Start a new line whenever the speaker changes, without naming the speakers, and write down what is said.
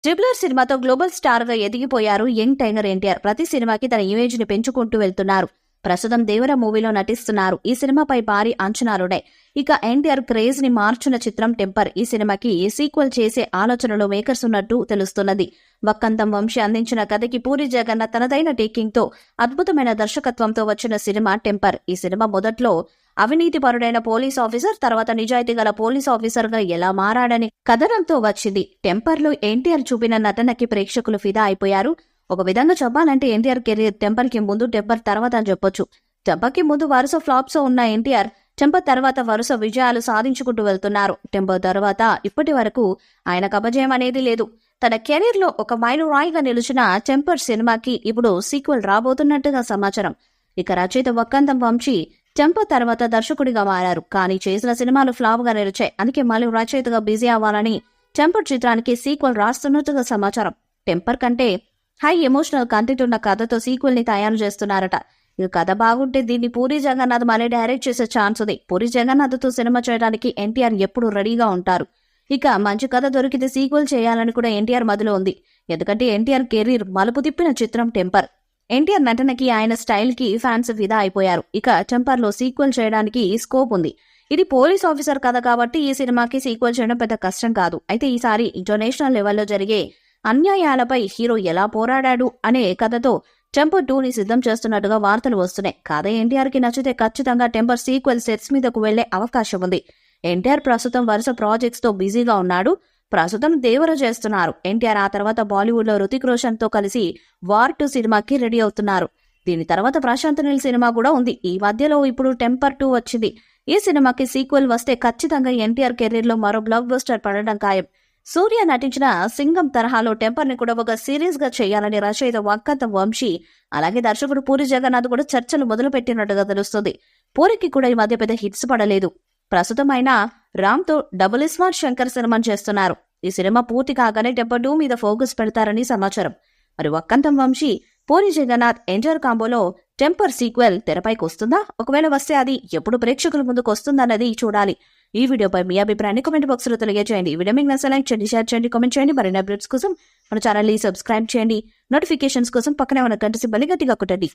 ట్రిపులర్ సినిమాతో global star గా ఎదిగిపోయారు young tiger NTR. ప్రతి సినిమాకి తన ఇమేజ్ ని పెంచుకుంటూ వెళ్తున్నారు. ప్రస్తుతం దేవర మూవీలో నటిస్తున్నారు. ఈ సినిమాపై భారీ అంచనాలున్నాయి. ఇక ఎన్టీఆర్ క్రేజ్ ని మార్చిన చిత్రం టెంపర్. ఈ సినిమాకి సీక్వెల్ చేసే ఆలోచనలో మేకర్స్ ఉన్నట్టు తెలుస్తున్నది. వక్కంతం వంశీ అందించిన కథకి పూరి జగన్నాథ్ తనదైన టేకింగ్ తో అద్భుతమైన దర్శకత్వంతో వచ్చిన సినిమా టెంపర్. ఈ సినిమా మొదట్లో అవినీతిపరుడైన పోలీస్ ఆఫీసర్ తర్వాత నిజాయితీ గల పోలీస్ ఆఫీసర్ గా ఎలా మారాడని కథనంతో వచ్చింది. టెంపర్ లో ఎన్టీఆర్ చూపిన నటనకి ప్రేక్షకులు ఫిదా అయిపోయారు. ఒక విధంగా చెప్పాలంటే ఎన్టీఆర్ కెరీర్ టెంపర్ కి ముందు టెంపర్ తర్వాత అని చెప్పొచ్చు. టెంపర్ కి ముందు వరుస ఫ్లాప్స్ ఉన్న ఎన్టీఆర్ టెంపర్ తర్వాత వరుస విజయాలు సాధించుకుంటూ వెళ్తున్నారు. టెంపర్ తర్వాత ఇప్పటి వరకు ఆయనకు అపజయం అనేది లేదు. తన కెరీర్ లో ఒక మైలురాయిగా నిలిచిన టెంపర్ సినిమాకి ఇప్పుడు సీక్వెల్ రాబోతున్నట్టుగా సమాచారం. ఇక రచయిత వక్కంతం వంశీ టెంపర్ తర్వాత దర్శకుడిగా మారారు. కానీ చేసిన సినిమాలు ఫ్లాప్ గా నిలిచాయి. అందుకే మళ్ళీ రచయితగా బిజీ అవ్వాలని టెంపర్ చిత్రానికి సీక్వెల్ రాస్తున్నట్టుగా సమాచారం. టెంపర్ కంటే హై ఎమోషనల్ కంటెంట్ ఉన్న కథతో సీక్వెల్ ని తయారు చేస్తున్నారట. ఇక కథ బాగుంటే దీన్ని పూరి జగన్నాథ్ మళ్ళీ డైరెక్ట్ చేసే ఛాన్స్ ఉంది. పూరి జగన్నాథ్ తో సినిమా చేయడానికి ఎన్టీఆర్ ఎప్పుడు రెడీగా ఉంటారు. ఇక మంచి కథ దొరికితే సీక్వెల్ చేయాలని కూడా ఎన్టీఆర్ మదిలో ఉంది. ఎందుకంటే ఎన్టీఆర్ కెరీర్ మలుపు తిప్పిన చిత్రం టెంపర్. ఎన్టీఆర్ నటనకి ఆయన స్టైల్ కి ఫ్యాన్స్ ఫిదా అయిపోయారు. ఇక టెంపర్ లో సీక్వెల్ చేయడానికి స్కోప్ ఉంది. ఇది పోలీస్ ఆఫీసర్ కథ కాబట్టి ఈ సినిమాకి సీక్వెల్ చేయడం పెద్ద కష్టం కాదు. అయితే ఈసారి ఇంటర్నేషనల్ లెవెల్లో జరిగే అన్యాయాలపై హీరో ఎలా పోరాడాడు అనే కథతో టెంపర్ 2ని సిద్ధం చేస్తున్నట్టుగా వార్తలు వస్తున్నాయి. కాదే ఎన్టీఆర్ కి నచ్చితే ఖచ్చితంగా టెంపర్ సీక్వెల్ సెట్స్ మీదకు వెళ్లే అవకాశం ఉంది. ఎన్టీఆర్ ప్రస్తుతం వరుస ప్రాజెక్ట్స్ తో బిజీగా ఉన్నాడు. ప్రస్తుతం దేవర చేస్తున్నారు. ఎన్టీఆర్ ఆ తర్వాత బాలీవుడ్ లో రుతిక్ రోషన్ తో కలిసి వార్ 2 సినిమాకి రెడీ అవుతున్నారు. దీని తర్వాత ప్రశాంత్ నీల్ సినిమా కూడా ఉంది. ఈ మధ్యలో ఇప్పుడు టెంపర్ 2 వచ్చింది. ఈ సినిమాకి సీక్వెల్ వస్తే ఖచ్చితంగా ఎన్టీఆర్ కెరీర్ లో మరో బ్లాక్ బస్టర్ పడడం ఖాయం. సూర్య నటించిన సింగం తరహాలో టెంపర్ ని కూడా ఒక సిరీస్ గా చేయాలని రచయిత వక్కంతం వంశీ అలాగే దర్శకుడు పూరి జగన్నాథ్ కూడా చర్చలు మొదలు పెట్టినట్టుగా తెలుస్తుంది. పూరికి కూడా ఈ మధ్య పెద్ద హిట్స్ పడలేదు. ప్రస్తుతం ఆయన రామ్ తో డబుల్ స్మార్ట్ శంకర్ సినిమాని చేస్తున్నారు. ఈ సినిమా పూర్తి కాగానే టెంపర్ 2 మీద ఫోకస్ పెడతారని సమాచారం. మరి వక్కంతం వంశీ పూరి జగన్నాథ్ ఎన్టీఆర్ కాంబోలో టెంపర్ సీక్వెల్ తెరపైకి వస్తుందా? ఒకవేళ వస్తే అది ఎప్పుడు ప్రేక్షకుల ముందుకు వస్తుందన్నది చూడాలి. ఈ వీడియోపై మీ అభిప్రాయాన్ని కామెంట్ బాక్స్ లో తెలియజేయండి. ఈ వీడియో మీకు నచ్చితే లైక్ చేయండి, షేర్ చేయండి, కామెంట్ చేయండి. మరిన్ని అప్డేట్స్ కోసం మన ఛానల్ ని సబ్స్క్రైబ్ చేయండి. నోటిఫికేషన్స్ కోసం పక్కనే ఉన్న గంట సింబల్ ని గట్టిగా కొట్టండి.